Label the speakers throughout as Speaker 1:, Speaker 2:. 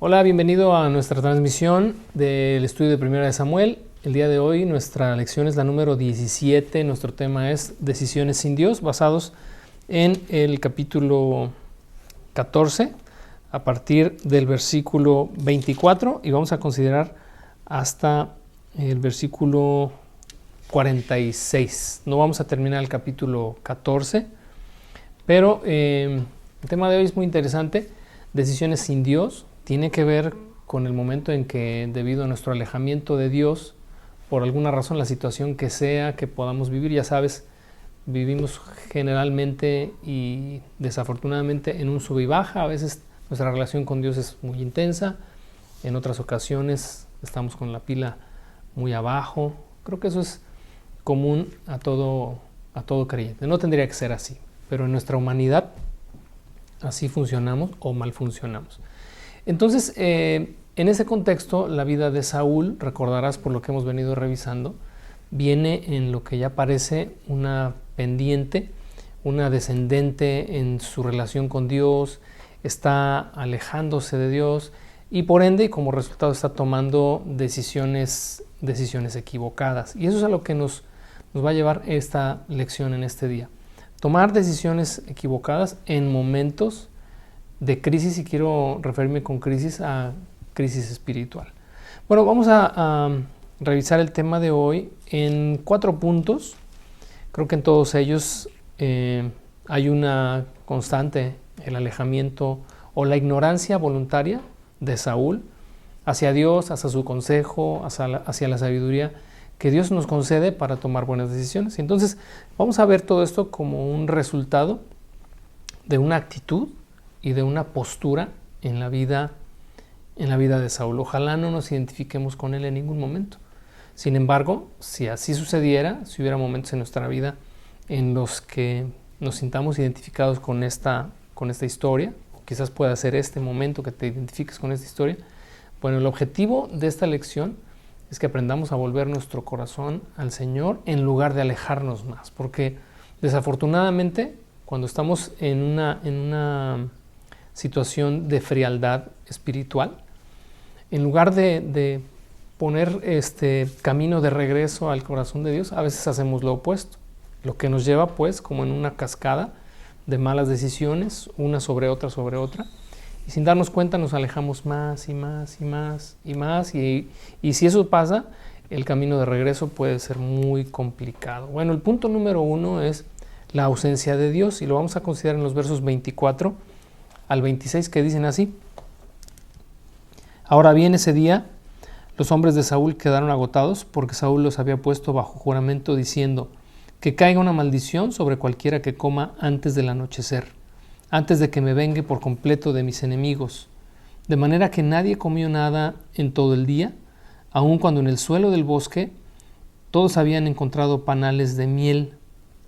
Speaker 1: Hola, bienvenido a nuestra transmisión del estudio de Primera de Samuel. El día de hoy nuestra lección es la número 17. Nuestro tema es Decisiones sin Dios, basados en el capítulo 14, a partir del versículo 24, y vamos a considerar hasta el versículo 46. No vamos a terminar el capítulo 14, pero el tema de hoy es muy interesante. Decisiones sin Dios. Tiene que ver con el momento en que, debido a nuestro alejamiento de Dios, por alguna razón, la situación que sea que podamos vivir, ya sabes, vivimos generalmente y desafortunadamente en un sub y baja. A veces nuestra relación con Dios es muy intensa, en otras ocasiones estamos con la pila muy abajo. Creo que eso es común a todo creyente. No tendría que ser así, pero en nuestra humanidad así funcionamos o mal funcionamos. Entonces, en ese contexto, la vida de Saúl, recordarás por lo que hemos venido revisando, viene en lo que ya parece una pendiente, una descendente en su relación con Dios, está alejándose de Dios y por ende, como resultado, está tomando decisiones equivocadas. Y eso es a lo que nos va a llevar esta lección en este día. Tomar decisiones equivocadas en momentos de crisis, y quiero referirme con crisis a crisis espiritual. Bueno, vamos a revisar el tema de hoy en 4 puntos. Creo que en todos ellos hay una constante: el alejamiento o la ignorancia voluntaria de Saúl hacia Dios, hacia su consejo, hacia la sabiduría que Dios nos concede para tomar buenas decisiones. Entonces, vamos a ver todo esto como un resultado de una actitud y de una postura en la vida de Saúl. Ojalá no nos identifiquemos con él en ningún momento. Sin embargo, si así sucediera, si hubiera momentos en nuestra vida en los que nos sintamos identificados con esta historia, o quizás pueda ser este momento que te identifiques con esta historia, bueno, el objetivo de esta lección es que aprendamos a volver nuestro corazón al Señor en lugar de alejarnos más, porque desafortunadamente cuando estamos en una situación de frialdad espiritual, en lugar de poner este camino de regreso al corazón de Dios, a veces hacemos lo opuesto, lo que nos lleva pues como en una cascada de malas decisiones, una sobre otra, y sin darnos cuenta nos alejamos más y más y más y más, y si eso pasa, el camino de regreso puede ser muy complicado. Bueno, el punto número 1 es la ausencia de Dios, y lo vamos a considerar en los versos 24 al 26, que dicen así: Ahora bien, ese día los hombres de Saúl quedaron agotados, porque Saúl los había puesto bajo juramento, diciendo: que caiga una maldición sobre cualquiera que coma antes del anochecer, antes de que me vengue por completo de mis enemigos. De manera que nadie comió nada en todo el día, aun cuando en el suelo del bosque todos habían encontrado panales de miel.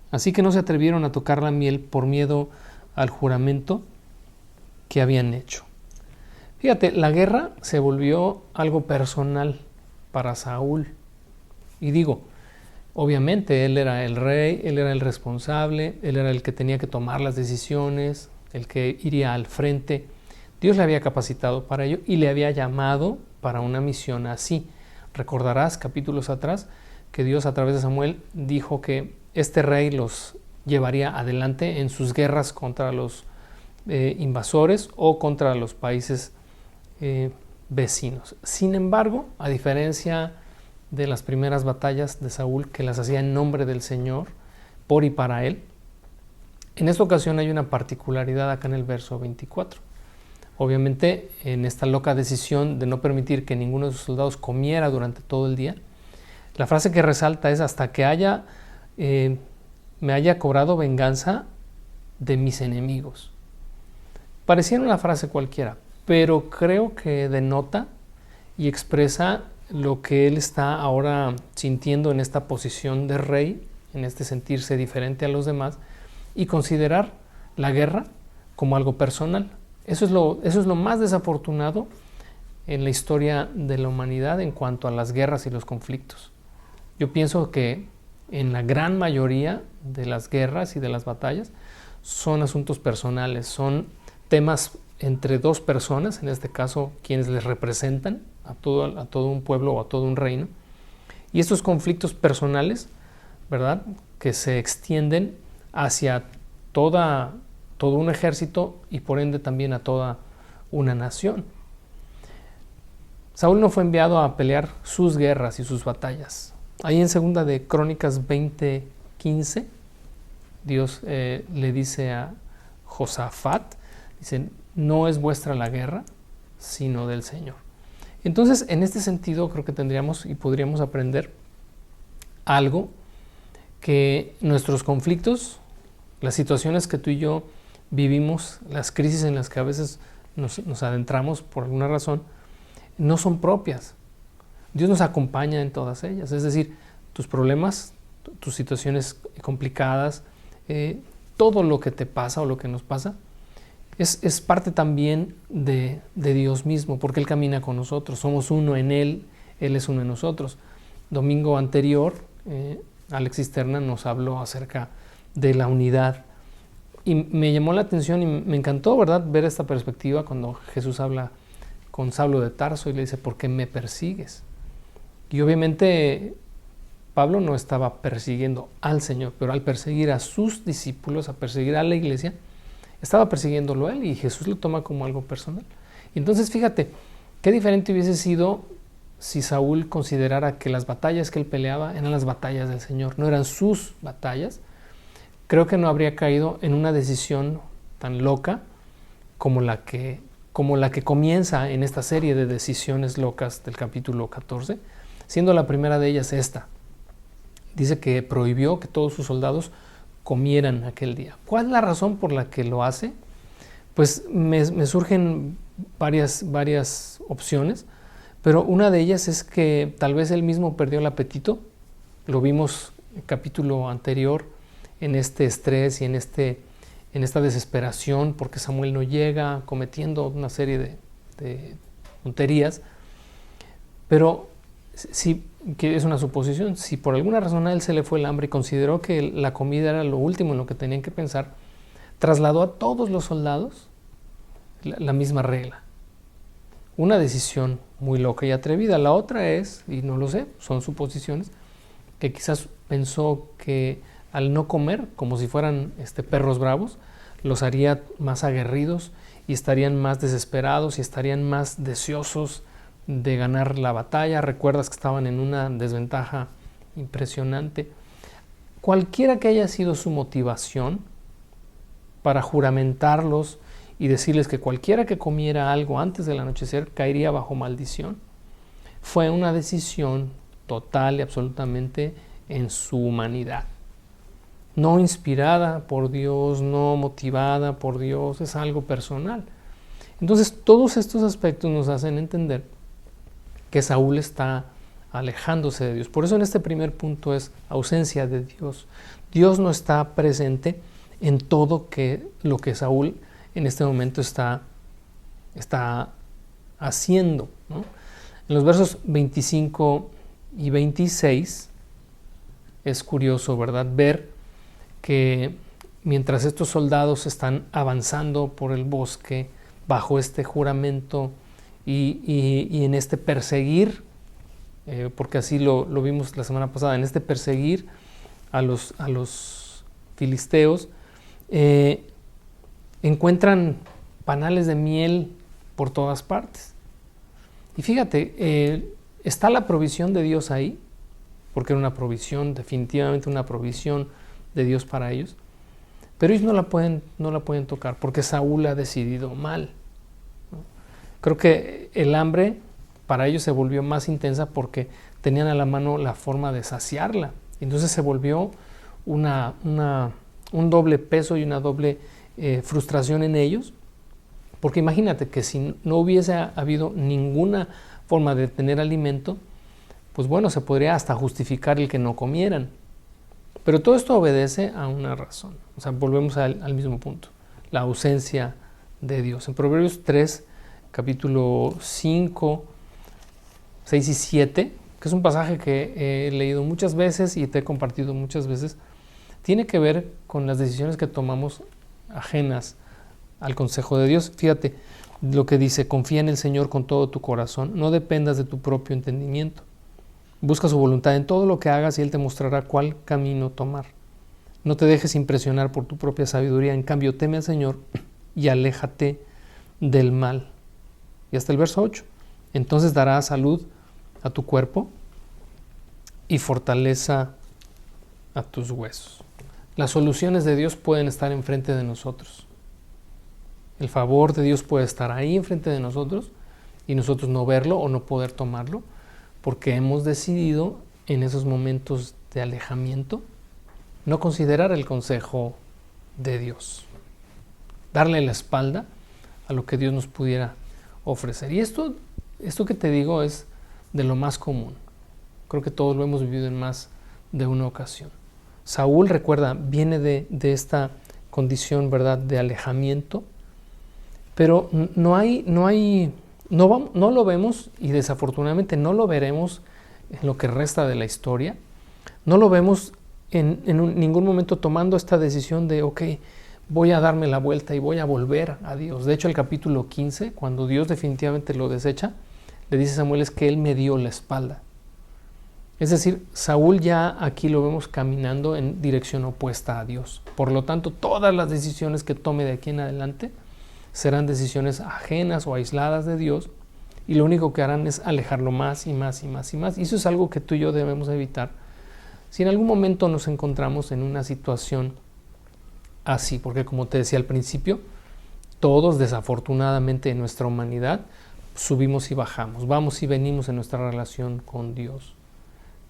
Speaker 1: Así que no se atrevieron a tocar la miel por miedo al juramento que habían hecho. Fíjate, la guerra se volvió algo personal para Saúl. Y digo, obviamente él era el rey, él era el responsable, él era el que tenía que tomar las decisiones, el que iría al frente. Dios le había capacitado para ello y le había llamado para una misión así. Recordarás capítulos atrás que Dios, a través de Samuel, dijo que este rey los llevaría adelante en sus guerras contra los invasores o contra los países vecinos. Sin embargo, a diferencia de las primeras batallas de Saúl, que las hacía en nombre del Señor, por y para él, en esta ocasión hay una particularidad acá en el verso 24. Obviamente, en esta loca decisión de no permitir que ninguno de sus soldados comiera durante todo el día, la frase que resalta es: hasta que me haya cobrado venganza de mis enemigos. Pareciera una frase cualquiera, pero creo que denota y expresa lo que él está ahora sintiendo en esta posición de rey, en este sentirse diferente a los demás y considerar la guerra como algo personal. Eso es lo más desafortunado en la historia de la humanidad en cuanto a las guerras y los conflictos. Yo pienso que en la gran mayoría de las guerras y de las batallas son asuntos personales, son temas entre dos personas, en este caso quienes les representan a todo un pueblo o a todo un reino. Y estos conflictos personales, ¿verdad?, que se extienden hacia todo un ejército y por ende también a toda una nación. Saúl no fue enviado a pelear sus guerras y sus batallas. Ahí en 2 de Crónicas 20:15, Dios le dice a Josafat, dice, no es vuestra la guerra, sino del Señor. Entonces, en este sentido, creo que tendríamos y podríamos aprender algo, que nuestros conflictos, las situaciones que tú y yo vivimos, las crisis en las que a veces nos adentramos por alguna razón, no son propias. Dios nos acompaña en todas ellas. Es decir, tus problemas, tus situaciones complicadas, todo lo que te pasa o lo que nos pasa, es parte también de Dios mismo, porque Él camina con nosotros. Somos uno en Él, Él es uno en nosotros. Domingo anterior, Alexis Terna nos habló acerca de la unidad. Y me llamó la atención y me encantó, ¿verdad?, ver esta perspectiva cuando Jesús habla con Saulo de Tarso y le dice, ¿por qué me persigues? Y obviamente Pablo no estaba persiguiendo al Señor, pero al perseguir a sus discípulos, a perseguir a la iglesia, estaba persiguiéndolo a él y Jesús lo toma como algo personal. Y entonces fíjate, qué diferente hubiese sido si Saúl considerara que las batallas que él peleaba eran las batallas del Señor, no eran sus batallas. Creo que no habría caído en una decisión tan loca como la que comienza en esta serie de decisiones locas del capítulo 14, siendo la primera de ellas esta. Dice que prohibió que todos sus soldados comieran aquel día. ¿Cuál es la razón por la que lo hace? Pues me surgen varias opciones, pero una de ellas es que tal vez él mismo perdió el apetito. Lo vimos en el capítulo anterior, en este estrés y en esta desesperación porque Samuel no llega, cometiendo una serie de tonterías. Pero sí, que es una suposición, si por alguna razón a él se le fue el hambre y consideró que la comida era lo último en lo que tenían que pensar, trasladó a todos los soldados la misma regla. Una decisión muy loca y atrevida. La otra es, y no lo sé, son suposiciones, que quizás pensó que al no comer, como si fueran perros bravos, los haría más aguerridos y estarían más desesperados y estarían más deseosos de ganar la batalla. Recuerdas que estaban en una desventaja impresionante. Cualquiera que haya sido su motivación para juramentarlos y decirles que cualquiera que comiera algo antes del anochecer caería bajo maldición, fue una decisión total y absolutamente en su humanidad. No inspirada por Dios, no motivada por Dios, es algo personal. Entonces, todos estos aspectos nos hacen entender que Saúl está alejándose de Dios. Por eso en este primer punto es ausencia de Dios. Dios no está presente en todo lo que Saúl en este momento está haciendo, ¿no? En los versos 25 y 26 es curioso, ¿verdad?, ver que mientras estos soldados están avanzando por el bosque bajo este juramento y en este perseguir, porque así lo vimos la semana pasada, en este perseguir a los filisteos, encuentran panales de miel por todas partes. Y fíjate, está la provisión de Dios ahí, porque era una provisión, definitivamente una provisión de Dios para ellos, pero ellos no la pueden tocar porque Saúl ha decidido mal, ¿no? Creo que el hambre para ellos se volvió más intensa porque tenían a la mano la forma de saciarla. Entonces se volvió un doble peso y una doble frustración en ellos, porque imagínate que si no hubiese habido ninguna forma de tener alimento, pues bueno, se podría hasta justificar el que no comieran. Pero todo esto obedece a una razón. O sea, volvemos al mismo punto, la ausencia de Dios. En Proverbios 3, capítulo 5, 6 y 7, que es un pasaje que he leído muchas veces y te he compartido muchas veces, tiene que ver con las decisiones que tomamos ajenas al consejo de Dios. Fíjate lo que dice: confía en el Señor con todo tu corazón, no dependas de tu propio entendimiento. Busca su voluntad en todo lo que hagas y Él te mostrará cuál camino tomar. No te dejes impresionar por tu propia sabiduría, en cambio teme al Señor y aléjate del mal. Y hasta el verso 8. Entonces dará salud a tu cuerpo y fortaleza a tus huesos. Las soluciones de Dios pueden estar enfrente de nosotros. El favor de Dios puede estar ahí enfrente de nosotros y nosotros no verlo o no poder tomarlo porque hemos decidido en esos momentos de alejamiento no considerar el consejo de Dios, darle la espalda a lo que Dios nos pudiera ofrecer. Y esto que te digo es de lo más común. Creo que todos lo hemos vivido en más de una ocasión. Saúl, recuerda, viene de esta condición, ¿verdad?, de alejamiento, pero no lo vemos, y desafortunadamente no lo veremos en lo que resta de la historia. No lo vemos en ningún momento tomando esta decisión de, ok, voy a darme la vuelta y voy a volver a Dios. De hecho, el capítulo 15, cuando Dios definitivamente lo desecha, le dice a Samuel es que él me dio la espalda. Es decir, Saúl ya aquí lo vemos caminando en dirección opuesta a Dios. Por lo tanto, todas las decisiones que tome de aquí en adelante serán decisiones ajenas o aisladas de Dios, y lo único que harán es alejarlo más y más y más y más. Y eso es algo que tú y yo debemos evitar si en algún momento nos encontramos en una situación así, porque como te decía al principio, todos desafortunadamente en nuestra humanidad subimos y bajamos, vamos y venimos en nuestra relación con Dios.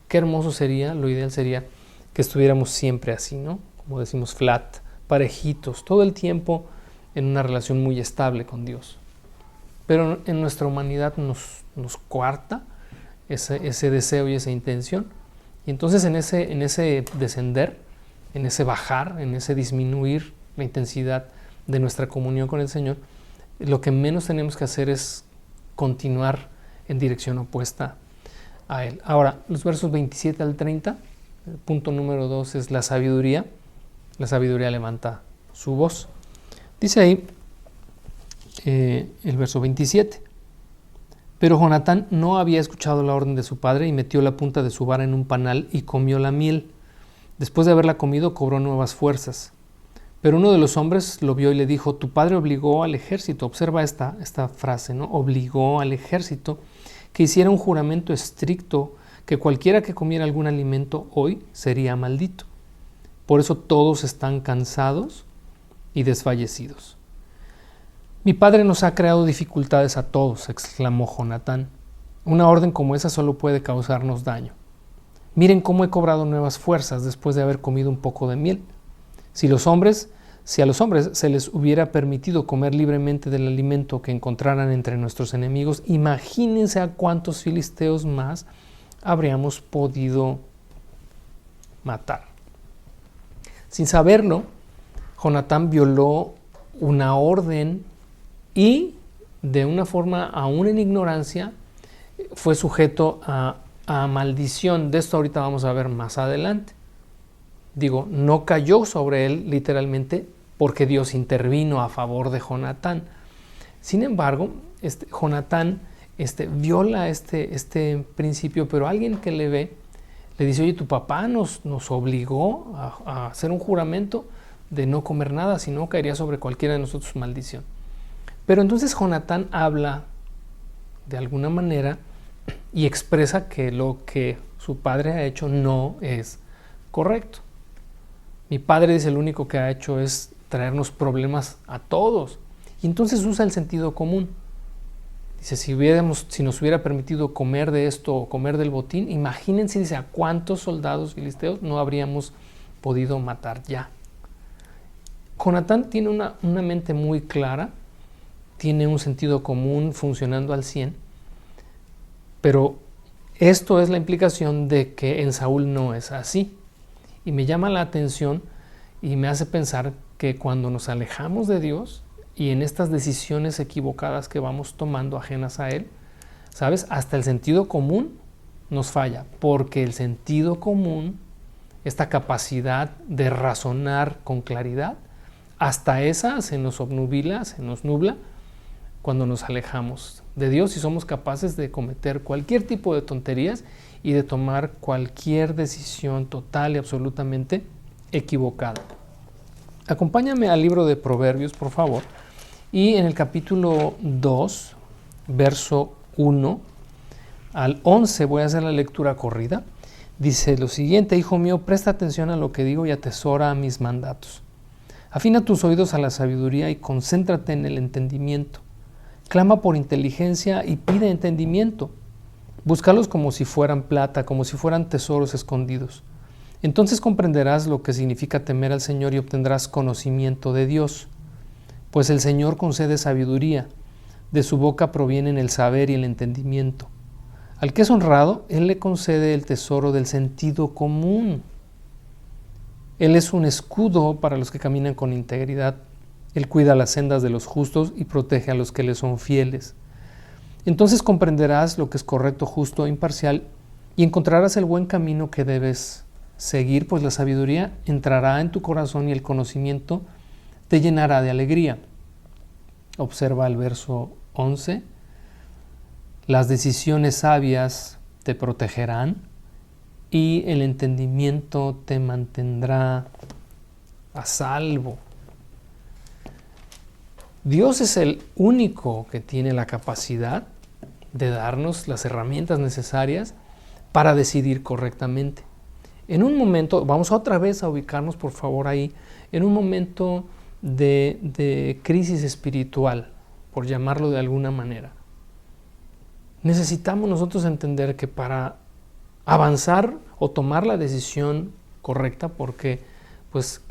Speaker 1: Qué hermoso sería, lo ideal sería que estuviéramos siempre así, ¿no? Como decimos, flat, parejitos, todo el tiempo en una relación muy estable con Dios. Pero en nuestra humanidad nos coarta ese deseo y esa intención. Y entonces en ese descender, en ese bajar, en ese disminuir la intensidad de nuestra comunión con el Señor, lo que menos tenemos que hacer es continuar en dirección opuesta a Él. Ahora, los versos 27 al 30, el punto número 2 es la sabiduría. La sabiduría levanta su voz. Dice ahí el verso 27. Pero Jonatán no había escuchado la orden de su padre y metió la punta de su vara en un panal y comió la miel. Después de haberla comido, cobró nuevas fuerzas. Pero uno de los hombres lo vio y le dijo: tu padre obligó al ejército, observa esta frase, ¿no? Obligó al ejército que hiciera un juramento estricto que cualquiera que comiera algún alimento hoy sería maldito. Por eso todos están cansados y desfallecidos. Mi padre nos ha creado dificultades a todos, exclamó Jonatán. Una orden como esa solo puede causarnos daño. Miren cómo he cobrado nuevas fuerzas después de haber comido un poco de miel. Si a los hombres se les hubiera permitido comer libremente del alimento que encontraran entre nuestros enemigos, imagínense a cuántos filisteos más habríamos podido matar. Sin saberlo, Jonatán violó una orden y, de una forma aún en ignorancia, fue sujeto a maldición. De esto ahorita vamos a ver más adelante. Digo, no cayó sobre él literalmente porque Dios intervino a favor de Jonatán. Sin embargo, Jonatán viola este principio, pero alguien que le ve le dice: oye, tu papá nos obligó a hacer un juramento de no comer nada, si no caería sobre cualquiera de nosotros maldición. Pero entonces Jonatán habla de alguna manera y expresa que lo que su padre ha hecho no es correcto. Mi padre, dice, lo único que ha hecho es traernos problemas a todos. Y entonces usa el sentido común. Dice, si nos hubiera permitido comer de esto o comer del botín, imagínense, dice, a cuántos soldados filisteos no habríamos podido matar ya. Jonatán tiene una mente muy clara, tiene un sentido común funcionando al 100, pero esto es la implicación de que en Saúl no es así. Y me llama la atención y me hace pensar que cuando nos alejamos de Dios y en estas decisiones equivocadas que vamos tomando ajenas a Él, ¿sabes? Hasta el sentido común nos falla, porque el sentido común, esta capacidad de razonar con claridad, Hasta esa se nos obnubila, se nos nubla cuando nos alejamos de Dios y somos capaces de cometer cualquier tipo de tonterías y de tomar cualquier decisión total y absolutamente equivocada. Acompáñame al libro de Proverbios, por favor, y en el capítulo 2, verso 1 al 11, voy a hacer la lectura corrida. Dice lo siguiente: Hijo mío, presta atención a lo que digo y atesora mis mandatos. Afina tus oídos a la sabiduría y concéntrate en el entendimiento. Clama por inteligencia y pide entendimiento. Búscalos como si fueran plata, como si fueran tesoros escondidos. Entonces comprenderás lo que significa temer al Señor y obtendrás conocimiento de Dios. Pues el Señor concede sabiduría, de su boca provienen el saber y el entendimiento. Al que es honrado, Él le concede el tesoro del sentido común. Él es un escudo para los que caminan con integridad. Él cuida las sendas de los justos y protege a los que le son fieles. Entonces comprenderás lo que es correcto, justo e imparcial y encontrarás el buen camino que debes seguir, pues la sabiduría entrará en tu corazón y el conocimiento te llenará de alegría. Observa el verso 11. Las decisiones sabias te protegerán y el entendimiento te mantendrá a salvo. Dios es el único que tiene la capacidad de darnos las herramientas necesarias para decidir correctamente. En un momento, vamos otra vez a ubicarnos por favor ahí, en un momento de crisis espiritual, por llamarlo de alguna manera. Necesitamos nosotros entender que para avanzar o tomar la decisión correcta, porque pues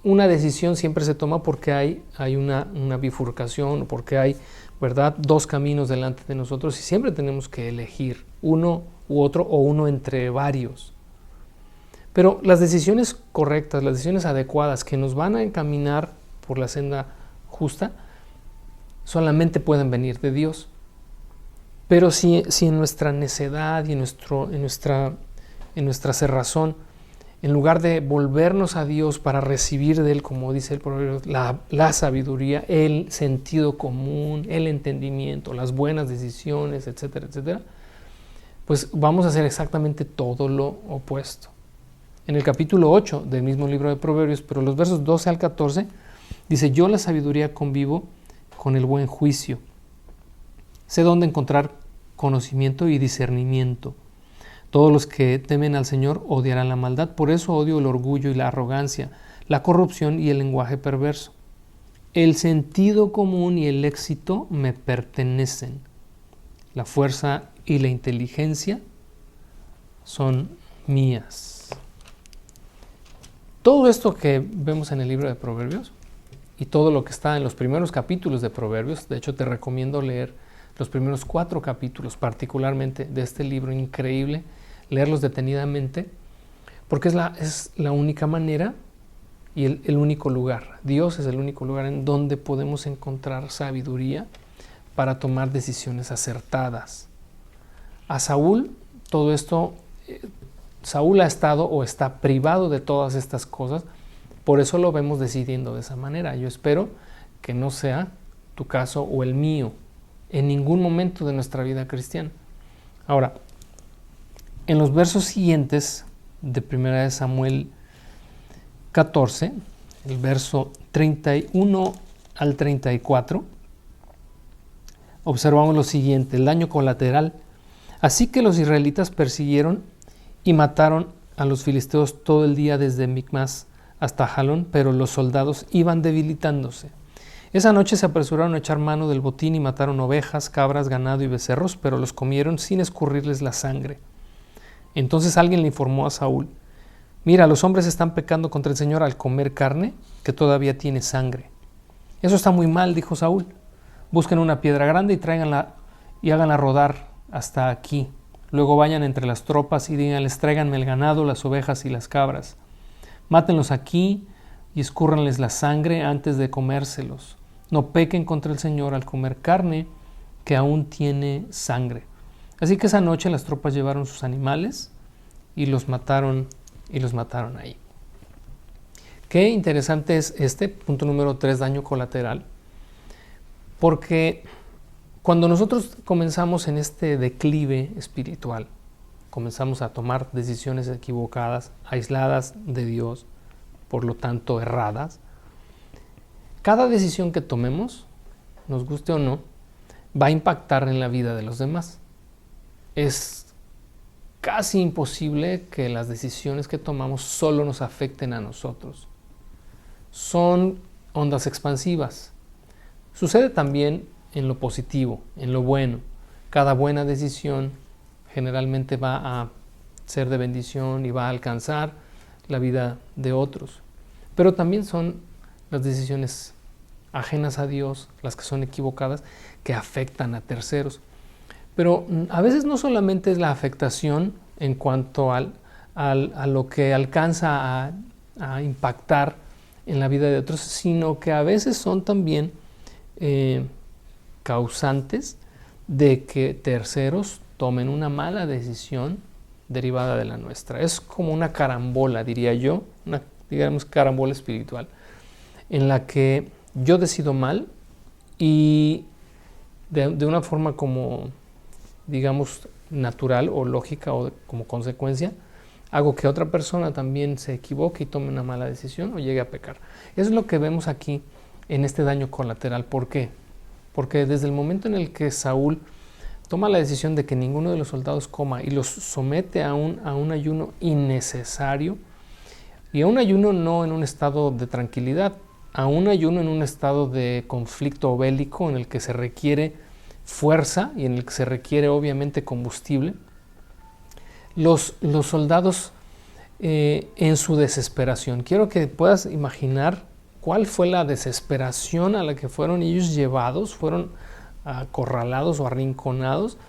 Speaker 1: una decisión siempre se toma porque hay una bifurcación, o porque hay, ¿verdad?, dos caminos delante de nosotros y siempre tenemos que elegir uno u otro o uno entre varios. Pero las decisiones correctas, las decisiones adecuadas que nos van a encaminar por la senda justa, solamente pueden venir de Dios. Pero si en nuestra necedad y en nuestra cerrazón, en lugar de volvernos a Dios para recibir de Él, como dice el proverbio, la sabiduría, el sentido común, el entendimiento, las buenas decisiones, etcétera, etcétera, pues vamos a hacer exactamente todo lo opuesto. En el capítulo 8 del mismo libro de Proverbios, pero los versos 12 al 14, dice: Yo la sabiduría convivo con el buen juicio. Sé dónde encontrar conocimiento y discernimiento. Todos los que temen al Señor odiarán la maldad, por eso odio el orgullo y la arrogancia, la corrupción y el lenguaje perverso. El sentido común y el éxito me pertenecen. La fuerza y la inteligencia son mías. Todo esto que vemos en el libro de Proverbios y todo lo que está en los primeros capítulos de Proverbios, de hecho te recomiendo leer los primeros 4 capítulos particularmente de este libro increíble, leerlos detenidamente, porque es la única manera y el único lugar. Dios es el único lugar en donde podemos encontrar sabiduría para tomar decisiones acertadas. A Saúl, todo esto, Saúl ha estado o está privado de todas estas cosas, por eso lo vemos decidiendo de esa manera. Yo espero que no sea tu caso o el mío en ningún momento de nuestra vida cristiana. Ahora, en los versos siguientes de 1 Samuel 14, el verso 31 al 34, observamos lo siguiente: el daño colateral. Así que los israelitas persiguieron y mataron a los filisteos todo el día desde Micmas hasta Jalón, pero los soldados iban debilitándose. Esa noche se apresuraron a echar mano del botín y mataron ovejas, cabras, ganado y becerros, pero los comieron sin escurrirles la sangre. Entonces alguien le informó a Saúl: Mira, los hombres están pecando contra el Señor al comer carne que todavía tiene sangre. Eso está muy mal, dijo Saúl. Busquen una piedra grande y tráiganla y háganla rodar hasta aquí. Luego vayan entre las tropas y díganles: tráiganme el ganado, las ovejas y las cabras. Mátenlos aquí y escúrranles la sangre antes de comérselos. No pequen contra el Señor al comer carne que aún tiene sangre. Así que esa noche las tropas llevaron sus animales y los mataron ahí. Qué interesante es este punto número 3, daño colateral, porque cuando nosotros comenzamos en este declive espiritual, comenzamos a tomar decisiones equivocadas, aisladas de Dios, por lo tanto erradas, cada decisión que tomemos, nos guste o no, va a impactar en la vida de los demás. Es casi imposible que las decisiones que tomamos solo nos afecten a nosotros. Son ondas expansivas. Sucede también en lo positivo, en lo bueno. Cada buena decisión generalmente va a ser de bendición y va a alcanzar la vida de otros. Pero también son las decisiones ajenas a Dios, las que son equivocadas, que afectan a terceros. Pero a veces no solamente es la afectación en cuanto a lo que alcanza a impactar en la vida de otros, sino que a veces son también causantes de que terceros tomen una mala decisión derivada de la nuestra. Es como una carambola, diría yo, una, digamos, carambola espiritual, en la que yo decido mal y de una forma como, digamos, natural o lógica o como consecuencia, hago que otra persona también se equivoque y tome una mala decisión o llegue a pecar. Eso es lo que vemos aquí en este daño colateral. ¿Por qué? Porque desde el momento en el que Saúl toma la decisión de que ninguno de los soldados coma y los somete a un ayuno innecesario, y a un ayuno no en un estado de tranquilidad, a un ayuno en un estado de conflicto bélico en el que se requiere fuerza y en el que se requiere obviamente combustible, los soldados en su desesperación, quiero que puedas imaginar cuál fue la desesperación a la que fueron ellos llevados, fueron acorralados o arrinconados,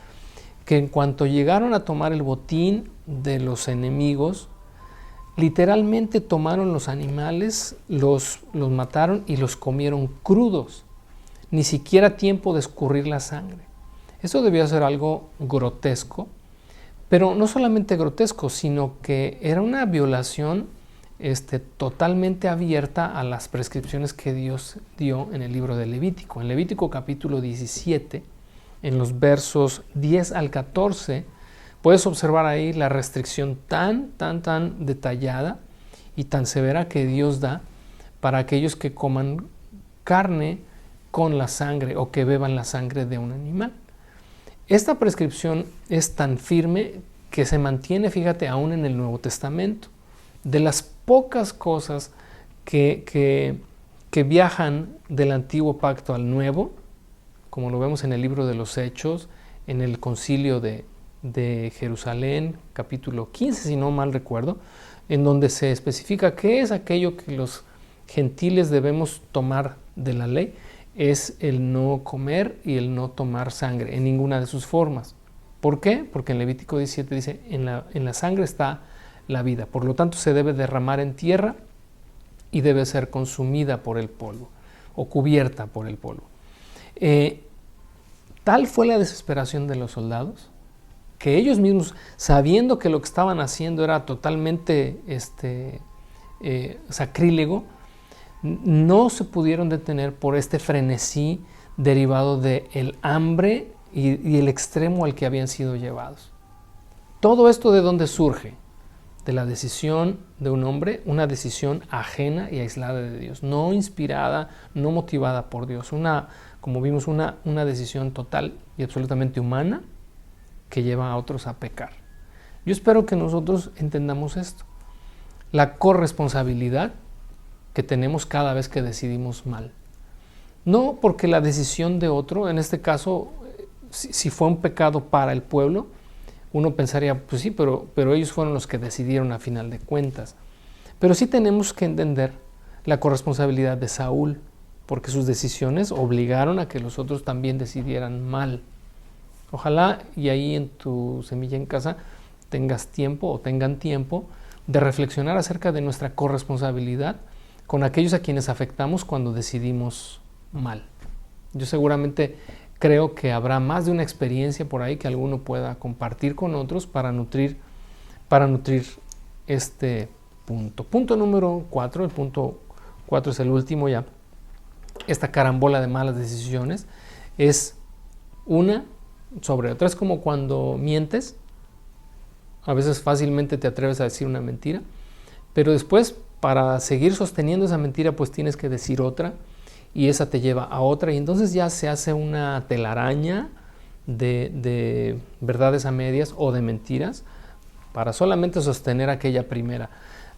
Speaker 1: que en cuanto llegaron a tomar el botín de los enemigos, literalmente tomaron los animales, los mataron y los comieron crudos, ni siquiera tiempo de escurrir la sangre. Eso debió ser algo grotesco, pero no solamente grotesco, sino que era una violación totalmente abierta a las prescripciones que Dios dio en el libro de Levítico. En Levítico capítulo 17, en los versos 10 al 14, puedes observar ahí la restricción tan detallada y tan severa que Dios da para aquellos que coman carne con la sangre o que beban la sangre de un animal. Esta prescripción es tan firme que se mantiene, fíjate, aún en el Nuevo Testamento. De las pocas cosas que viajan del Antiguo Pacto al Nuevo, como lo vemos en el libro de los Hechos, en el concilio de Jerusalén, capítulo 15, si no mal recuerdo, en donde se especifica qué es aquello que los gentiles debemos tomar de la ley, es el no comer y el no tomar sangre en ninguna de sus formas. ¿Por qué? Porque en Levítico 17 dice, en la sangre está la vida, por lo tanto se debe derramar en tierra y debe ser consumida por el polvo o cubierta por el polvo. Tal fue la desesperación de los soldados que ellos mismos, sabiendo que lo que estaban haciendo era totalmente sacrílego, no se pudieron detener por este frenesí derivado del hambre y el extremo al que habían sido llevados. ¿Todo esto de dónde surge? De la decisión de un hombre, una decisión ajena y aislada de Dios, no inspirada, no motivada por Dios, como vimos, una decisión total y absolutamente humana que lleva a otros a pecar. Yo espero que nosotros entendamos esto, la corresponsabilidad que tenemos cada vez que decidimos mal. No porque la decisión de otro, en este caso, si fue un pecado para el pueblo, uno pensaría, pues sí, pero ellos fueron los que decidieron a final de cuentas. Pero sí tenemos que entender la corresponsabilidad de Saúl, porque sus decisiones obligaron a que los otros también decidieran mal. Ojalá y ahí en tu semilla en casa tengas tiempo o tengan tiempo de reflexionar acerca de nuestra corresponsabilidad con aquellos a quienes afectamos cuando decidimos mal. Yo seguramente creo que habrá más de una experiencia por ahí que alguno pueda compartir con otros para nutrir este punto. Punto número 4, el punto 4 es el último ya. Esta carambola de malas decisiones es una sobre otra. Es como cuando mientes. A veces fácilmente te atreves a decir una mentira, pero después para seguir sosteniendo esa mentira pues tienes que decir otra y esa te lleva a otra y entonces ya se hace una telaraña de verdades a medias o de mentiras para solamente sostener aquella primera.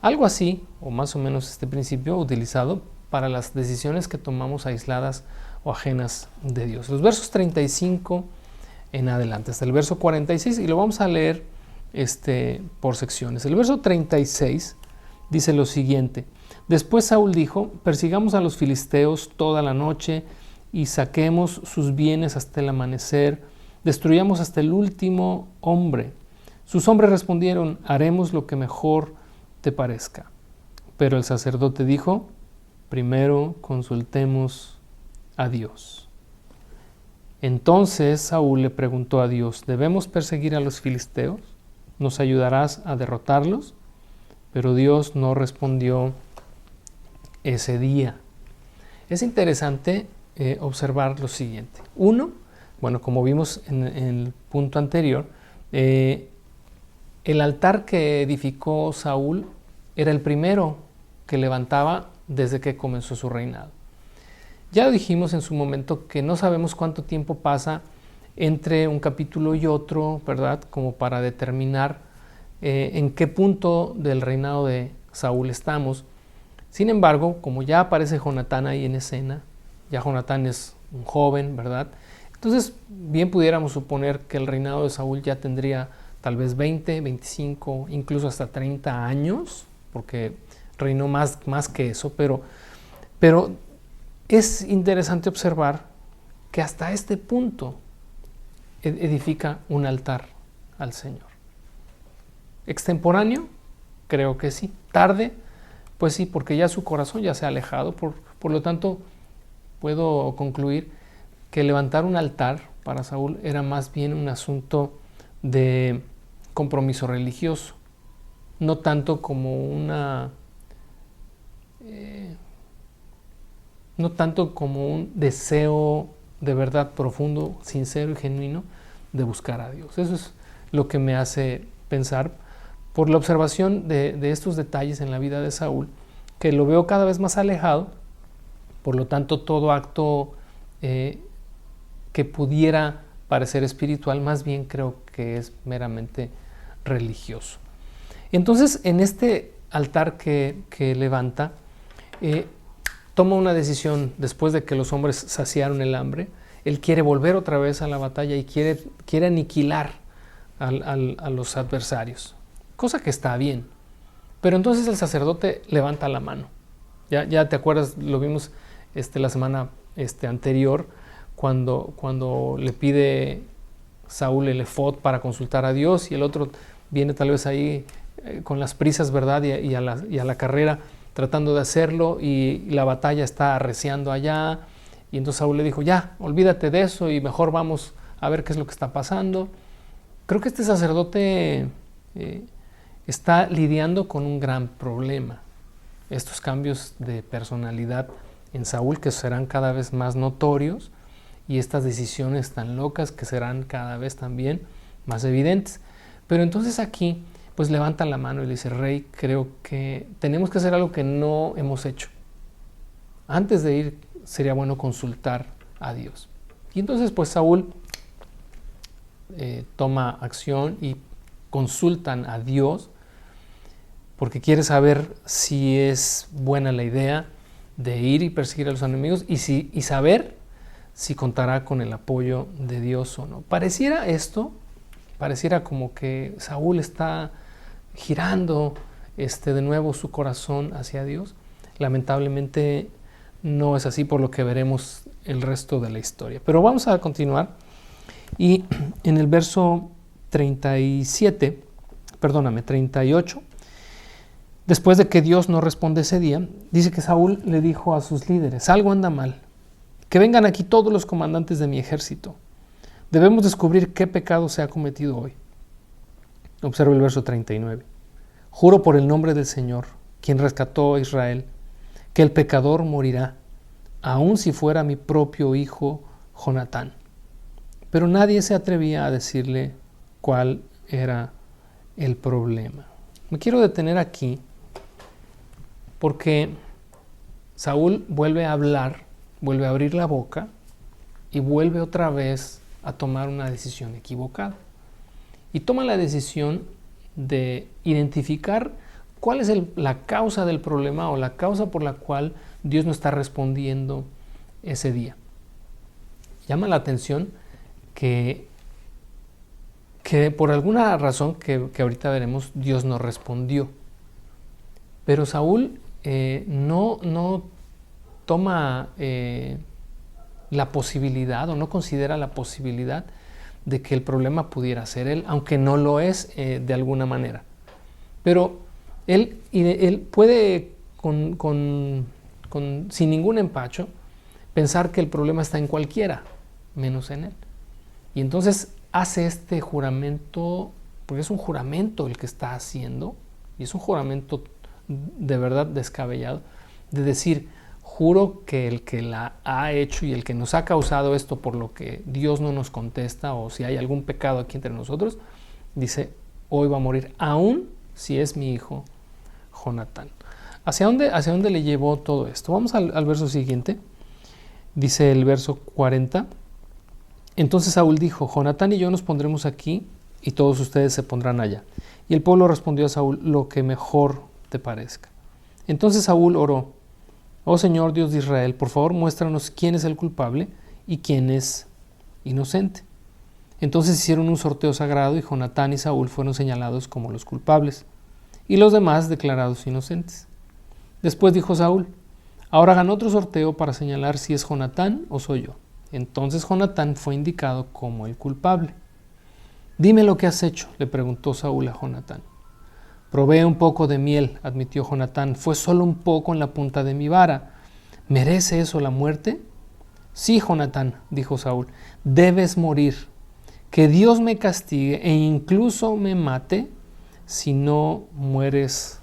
Speaker 1: Algo así, o más o menos este principio utilizado para las decisiones que tomamos aisladas o ajenas de Dios. Los versos 35 en adelante, hasta el verso 46, y lo vamos a leer por secciones. El verso 36 dice lo siguiente: Después Saúl dijo: persigamos a los filisteos toda la noche y saquemos sus bienes hasta el amanecer, destruyamos hasta el último hombre. Sus hombres respondieron: haremos lo que mejor te parezca. Pero el sacerdote dijo: primero consultemos a Dios. Entonces Saúl le preguntó a Dios: ¿debemos perseguir a los filisteos? ¿Nos ayudarás a derrotarlos? Pero Dios no respondió ese día. Es interesante observar lo siguiente. Uno, bueno, como vimos en el punto anterior, el altar que edificó Saúl era el primero que levantaba desde que comenzó su reinado. Ya lo dijimos en su momento que no sabemos cuánto tiempo pasa entre un capítulo y otro, ¿verdad? Como para determinar en qué punto del reinado de Saúl estamos. Sin embargo, como ya aparece Jonatán ahí en escena, ya Jonatán es un joven, ¿verdad? Entonces, bien pudiéramos suponer que el reinado de Saúl ya tendría tal vez 20, 25, incluso hasta 30 años, porque reinó más que eso, pero es interesante observar que hasta este punto edifica un altar al Señor. ¿Extemporáneo? Creo que sí. ¿Tarde? Pues sí, porque ya su corazón ya se ha alejado. Por lo tanto, puedo concluir que levantar un altar para Saúl era más bien un asunto de compromiso religioso, no tanto como un deseo de verdad profundo, sincero y genuino de buscar a Dios. Eso es lo que me hace pensar, por la observación de estos detalles en la vida de Saúl, que lo veo cada vez más alejado. Por lo tanto, todo acto que pudiera parecer espiritual, más bien creo que es meramente religioso. Entonces, en este altar que levanta, toma una decisión después de que los hombres saciaron el hambre. Él quiere volver otra vez a la batalla y quiere aniquilar a los adversarios, cosa que está bien. Pero entonces el sacerdote levanta la mano. Ya te acuerdas, lo vimos la semana anterior, cuando le pide Saúl el efod para consultar a Dios, y el otro viene tal vez ahí con las prisas, ¿verdad? Y a la carrera, tratando de hacerlo, y la batalla está arreciando allá, y entonces Saúl le dijo: ya, olvídate de eso y mejor vamos a ver qué es lo que está pasando. Creo que este sacerdote está lidiando con un gran problema. Estos cambios de personalidad en Saúl, que serán cada vez más notorios, y estas decisiones tan locas que serán cada vez también más evidentes. Pero entonces aquí pues levanta la mano y le dice: rey, creo que tenemos que hacer algo que no hemos hecho. Antes de ir sería bueno consultar a Dios. Y entonces pues Saúl toma acción y consultan a Dios, porque quiere saber si es buena la idea de ir y perseguir a los enemigos y saber si contará con el apoyo de Dios o no. Pareciera como que Saúl está girando de nuevo su corazón hacia Dios. Lamentablemente no es así, por lo que veremos el resto de la historia. Pero vamos a continuar, y en el verso 38, después de que Dios no responde ese día, dice que Saúl le dijo a sus líderes: algo anda mal, que vengan aquí todos los comandantes de mi ejército. Debemos descubrir qué pecado se ha cometido hoy. Observa el verso 39. Juro por el nombre del Señor, quien rescató a Israel, que el pecador morirá, aun si fuera mi propio hijo Jonatán. Pero nadie se atrevía a decirle cuál era el problema. Me quiero detener aquí porque Saúl vuelve a hablar, vuelve a abrir la boca y vuelve otra vez a tomar una decisión equivocada. Y toma la decisión de identificar cuál es la causa del problema o la causa por la cual Dios no está respondiendo ese día. Llama la atención que por alguna razón que ahorita veremos, Dios no respondió. Pero Saúl no toma la posibilidad o no considera la posibilidad de que el problema pudiera ser él, aunque no lo es de alguna manera. Pero él puede sin ningún empacho pensar que el problema está en cualquiera, menos en él. Y entonces hace este juramento, porque es un juramento el que está haciendo, y es un juramento de verdad descabellado, de decir: juro que el que la ha hecho y el que nos ha causado esto, por lo que Dios no nos contesta, o si hay algún pecado aquí entre nosotros, dice: hoy va a morir, aun si es mi hijo Jonatán. ¿Hacia dónde le llevó todo esto? Vamos al verso siguiente. Dice el verso 40. Entonces Saúl dijo: Jonatán y yo nos pondremos aquí, y todos ustedes se pondrán allá. Y el pueblo respondió a Saúl: lo que mejor te parezca. Entonces Saúl oró: oh Señor Dios de Israel, por favor muéstranos quién es el culpable y quién es inocente. Entonces hicieron un sorteo sagrado y Jonatán y Saúl fueron señalados como los culpables y los demás declarados inocentes. Después dijo Saúl: ahora hagan otro sorteo para señalar si es Jonatán o soy yo. Entonces Jonatán fue indicado como el culpable. Dime lo que has hecho, le preguntó Saúl a Jonatán. Probé un poco de miel, admitió Jonatán. Fue solo un poco en la punta de mi vara. ¿Merece eso la muerte? Sí, Jonatán, dijo Saúl, debes morir. Que Dios me castigue e incluso me mate si no mueres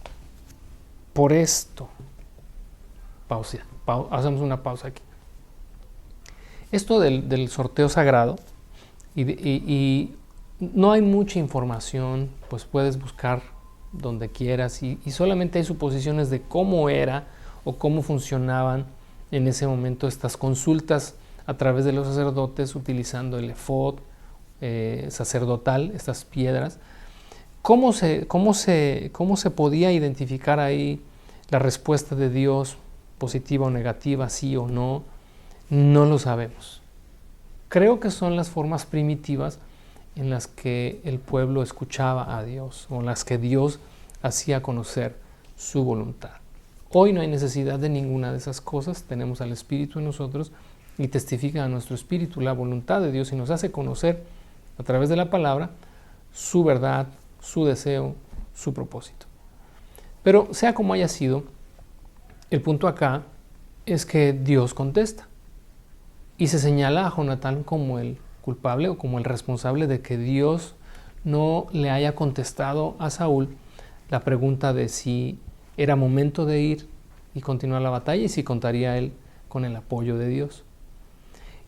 Speaker 1: por esto. Hacemos una pausa aquí. Esto del sorteo sagrado, y no hay mucha información, pues puedes buscar donde quieras y solamente hay suposiciones de cómo era o cómo funcionaban en ese momento estas consultas a través de los sacerdotes utilizando el efod sacerdotal, estas piedras. ¿Cómo se podía identificar ahí la respuesta de Dios, positiva o negativa, sí o no? No lo sabemos. Creo que son las formas primitivas en las que el pueblo escuchaba a Dios o en las que Dios hacía conocer su voluntad. Hoy no hay necesidad de ninguna de esas cosas. Tenemos al Espíritu en nosotros y testifica a nuestro espíritu la voluntad de Dios y nos hace conocer a través de la palabra su verdad, su deseo, su propósito. Pero sea como haya sido, el punto acá es que Dios contesta y se señala a Jonatán como el culpable o como el responsable de que Dios no le haya contestado a Saúl la pregunta de si era momento de ir y continuar la batalla y si contaría él con el apoyo de Dios.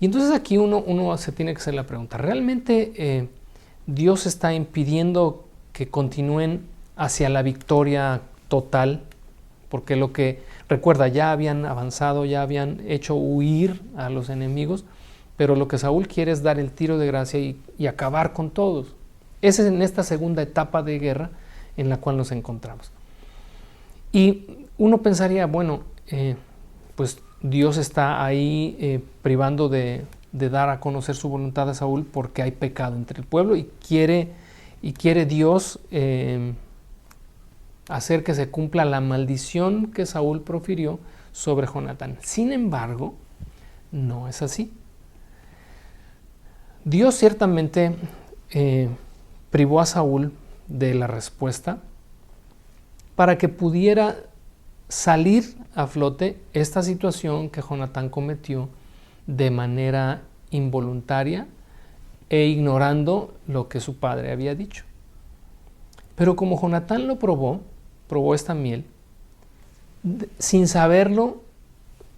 Speaker 1: Y entonces aquí uno se tiene que hacer la pregunta: ¿realmente Dios está impidiendo que continúen hacia la victoria total? Porque recuerda, ya habían avanzado, ya habían hecho huir a los enemigos, pero lo que Saúl quiere es dar el tiro de gracia y acabar con todos. Esa es en esta segunda etapa de guerra en la cual nos encontramos. Y uno pensaría, bueno, pues Dios está ahí privando de dar a conocer su voluntad a Saúl porque hay pecado entre el pueblo y quiere Dios hacer que se cumpla la maldición que Saúl profirió sobre Jonatán. Sin embargo, no es así. Dios ciertamente privó a Saúl de la respuesta para que pudiera salir a flote esta situación que Jonatán cometió de manera involuntaria e ignorando lo que su padre había dicho. Pero como Jonatán lo probó, probó esta miel, sin saberlo,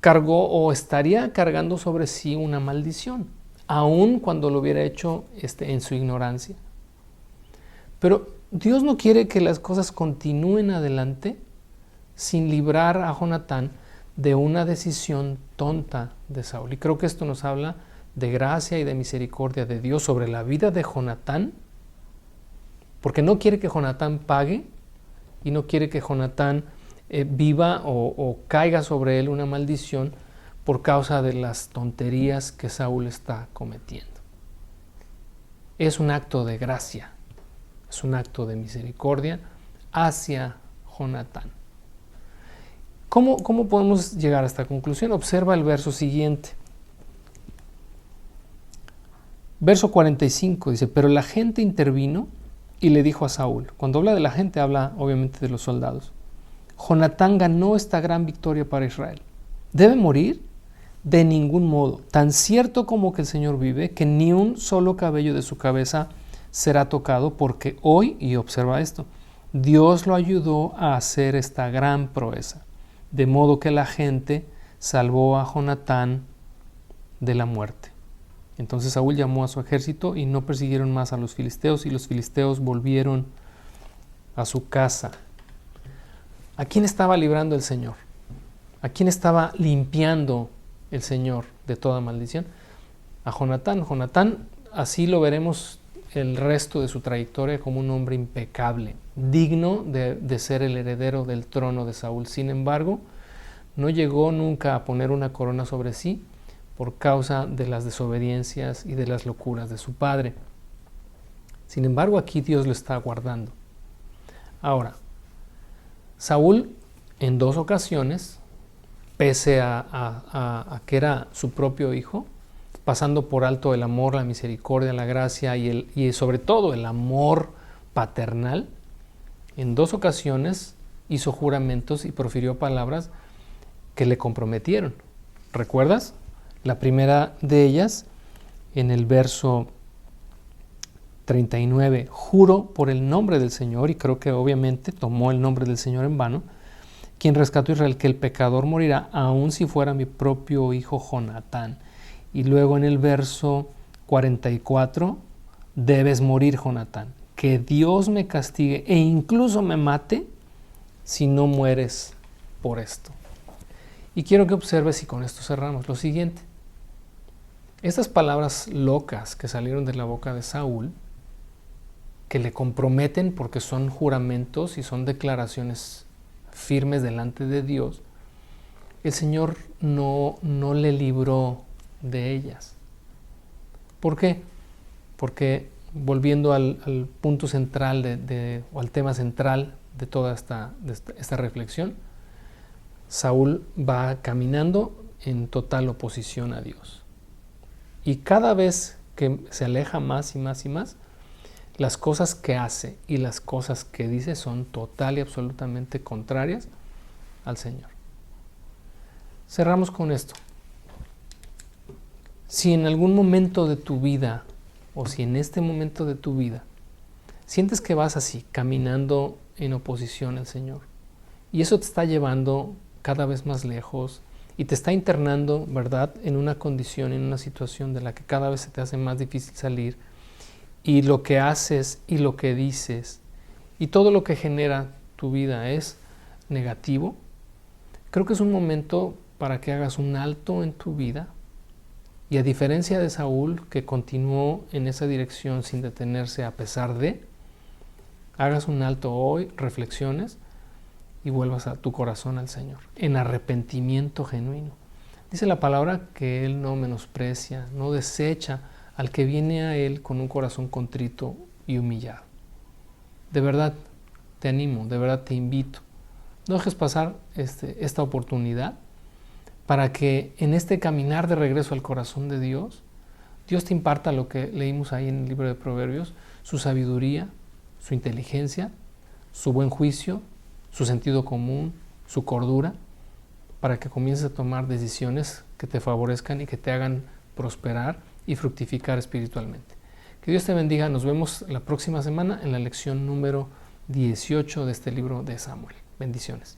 Speaker 1: cargó o estaría cargando sobre sí una maldición, aun cuando lo hubiera hecho en su ignorancia. Pero Dios no quiere que las cosas continúen adelante sin librar a Jonatán de una decisión tonta de Saúl. Y creo que esto nos habla de gracia y de misericordia de Dios sobre la vida de Jonatán, porque no quiere que Jonatán pague y no quiere que Jonatán viva o caiga sobre él una maldición por causa de las tonterías que Saúl está cometiendo. Es un acto de gracia, es un acto de misericordia hacia Jonatán. ¿Cómo podemos llegar a esta conclusión? Observa el verso siguiente. Verso 45 dice, pero la gente intervino y le dijo a Saúl. Cuando habla de la gente, habla obviamente de los soldados. Jonatán ganó esta gran victoria para Israel. ¿Debe morir? De ningún modo. Tan cierto como que el Señor vive, que ni un solo cabello de su cabeza será tocado, porque hoy, y observa esto, Dios lo ayudó a hacer esta gran proeza. De modo que la gente salvó a Jonatán de la muerte. Entonces Saúl llamó a su ejército y no persiguieron más a los filisteos, y los filisteos volvieron a su casa. ¿A quién estaba librando el Señor? ¿A quién estaba limpiando el Señor de toda maldición? A Jonatán. Jonatán, así lo veremos el resto de su trayectoria, como un hombre impecable, digno de ser el heredero del trono de Saúl. Sin embargo, no llegó nunca a poner una corona sobre sí por causa de las desobediencias y de las locuras de su padre. Sin embargo, aquí Dios lo está guardando. Ahora, Saúl en 2 ocasiones, pese a que era su propio hijo, pasando por alto el amor, la misericordia, la gracia y sobre todo el amor paternal, en 2 ocasiones hizo juramentos y profirió palabras que le comprometieron. ¿Recuerdas? La primera de ellas, en el verso 39, juro por el nombre del Señor, y creo que obviamente tomó el nombre del Señor en vano, quien rescató a Israel, que el pecador morirá, aun si fuera mi propio hijo Jonatán. Y luego en el verso 44, debes morir, Jonatán, que Dios me castigue e incluso me mate si no mueres por esto. Y quiero que observes, y con esto cerramos, lo siguiente. Estas palabras locas que salieron de la boca de Saúl, que le comprometen porque son juramentos y son declaraciones firmes delante de Dios, el Señor no le libró de ellas. ¿Por qué? Porque volviendo al punto central o al tema central de toda esta reflexión, Saúl va caminando en total oposición a Dios. Y cada vez que se aleja más y más y más, las cosas que hace y las cosas que dice son total y absolutamente contrarias al Señor. Cerramos con esto. Si en algún momento de tu vida, o si en este momento de tu vida, sientes que vas así, caminando en oposición al Señor, y eso te está llevando cada vez más lejos, y te está internando, ¿verdad?, en una condición, en una situación de la que cada vez se te hace más difícil salir, y lo que haces y lo que dices y todo lo que genera tu vida es negativo, creo que es un momento para que hagas un alto en tu vida, y a diferencia de Saúl, que continuó en esa dirección sin detenerse a pesar de, hagas un alto hoy, reflexiones y vuelvas a tu corazón al Señor en arrepentimiento genuino. Dice la palabra que Él no menosprecia, no desecha al que viene a Él con un corazón contrito y humillado. De verdad te animo, de verdad te invito. No dejes pasar esta oportunidad para que en este caminar de regreso al corazón de Dios, Dios te imparta lo que leímos ahí en el libro de Proverbios, su sabiduría, su inteligencia, su buen juicio, su sentido común, su cordura, para que comiences a tomar decisiones que te favorezcan y que te hagan prosperar y fructificar espiritualmente. Que Dios te bendiga. Nos vemos la próxima semana en la lección número 18 de este libro de Samuel. Bendiciones.